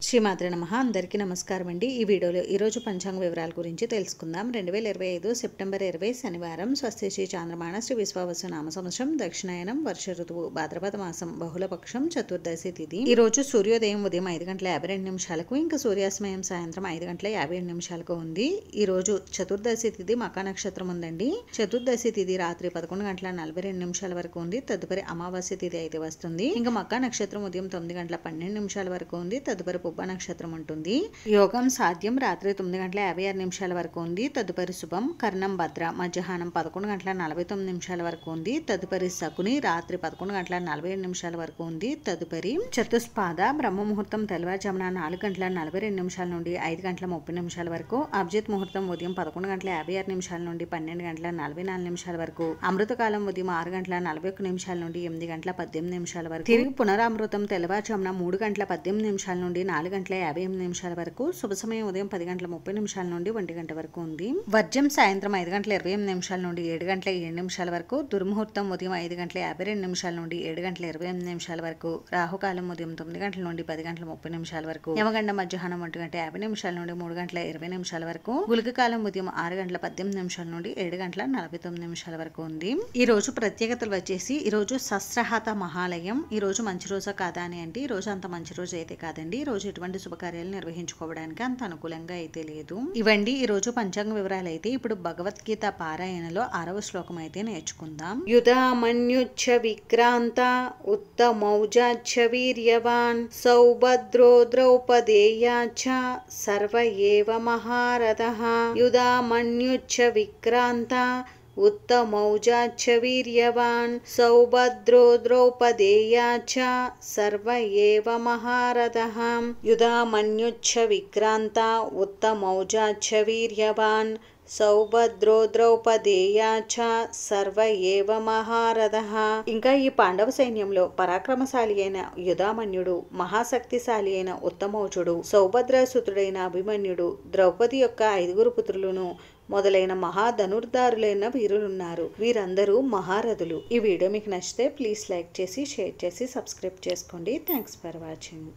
శ్రీమాత్రే నమః. అందరికీ నమస్కారం అండి. ఈ వీడియోలో ఈరోజు పంచాంగ వివరాల గురించి తెలుసుకుందాం. 2025 సెప్టెంబర్ 20 శనివారం. స్వస్తి శ్రీ చాంద్రమాన శ్రీ విశ్వావసు నామ సంవత్సరం, దక్షిణాయనం, వర్ష ఋతువు, భాద్రపద మాసం, బహుళపక్షం, చతుర్దశి తిథి. ఈ రోజు సూర్యోదయం ఉదయం 5:52 ఇంకా సూర్యాస్తమయం సాయంత్రం 5:57 ఉంది. ఈ రోజు చతుర్దశి తిథి మకా నక్షత్రం ఉందండి. చతుర్దశి తిథి రాత్రి 11:42 వరకు ఉంది. తదుపరి అమావాస్య తిథి అయితే వస్తుంది. ఇంకా మకా నక్షత్రం ఉదయం 9:12 వరకు ఉంది. తదుపరి పుబ్బ నక్షత్రం ఉంటుంది. యోగం సాధ్యం రాత్రి 9:56 వరకు ఉంది. తదుపరి శుభం కర్ణం భద్ర మధ్యాహ్నం 11:49 వరకు ఉంది. తదుపరి శకుని రాత్రి 11:47 వరకు ఉంది. తదుపరి చతుస్పాద బ్రహ్మ ముహూర్తం తెల్లవారుజామున 4:42 నుండి 5:30 వరకు. అభిజిత్ ముహూర్తం ఉదయం 11:56 నుండి 12:44 వరకు. అమృతకాలం ఉదయం 6:41 నుండి 8:18 వరకు. తిరిగి పునరామృతం తెల్లవారుజామున 3:18 నుండి 4:58 వరకు. శుభ సమయం ఉదయం 10:30 నుండి 1 గంట వరకు ఉంది. వర్జం సాయంత్రం 5:28 నుండి 7:07 వరకు. దుర్ముహూర్తం ఉదయం 5:52 నుండి 7:28 వరకు. రాహుకాలం ఉదయం 9 గంటల నుండి 10:30 వరకు. యమగండ మధ్యాహ్నం 1:50 నుండి 3:20 వరకు. గుళిక కాలం ఉదయం 6:18 నుండి 7:49 వరకు ఉంది. ఈ రోజు ప్రత్యేకతలు వచ్చేసి ఈ రోజు సహస్రహాత మహాలయం. ఈ రోజు మంచి రోజా కాదా అని అంటే ఈ రోజు అంత మంచి రోజు అయితే కాదండి. ఈ రోజు ఎటువంటి శుభకార్యాలు నిర్వహించుకోవడానికి అంత అనుకూలంగా అయితే లేదు. ఇవండి ఈ రోజు పంచాంగ వివరాలు. అయితే ఇప్పుడు భగవద్గీత పారాయణలో 6వ శ్లోకం అయితే నేర్చుకుందాం. యుధామన్యుచ్చ విక్రాంత ఉత్తమౌజాచ్చ వీర్యవాన్ సౌభద్రో ద్రౌపదేయాచ్చ సర్వ ఏవ మహారథః. యుధామన్యుచ్చ విక్రాంత ఉత్తమౌజాచ్చ వీర్యవాన్ సౌభద్రో ద్రౌపదేయాచ్చ సర్వ ఏవ మహారథః. యుధామన్యుచ్చ విక్రాంత ఉత్తమౌజాచ్చ వీర్యవాన్ సౌభద్రో ద్రౌపదేయాచ్చ సర్వ ఏవ మహారథః. ఇంకా ఈ పాండవ సైన్యంలో పరాక్రమశాలి అయిన యుధామన్యుడు, మహాశక్తిశాలి అయిన ఉత్తమౌజుడు, సౌభద్రాసుతుడైన అభిమన్యుడు, ద్రౌపది యొక్క 5 పుత్రులను మొదలైన మహాధనుర్ధారులైన వీరులున్నారు. వీరందరూ మహారథులు. ఈ వీడియో మీకు నచ్చితే ప్లీజ్ లైక్ చేసి, షేర్ చేసి, సబ్స్క్రైబ్ చేసుకోండి. Thanks for watching.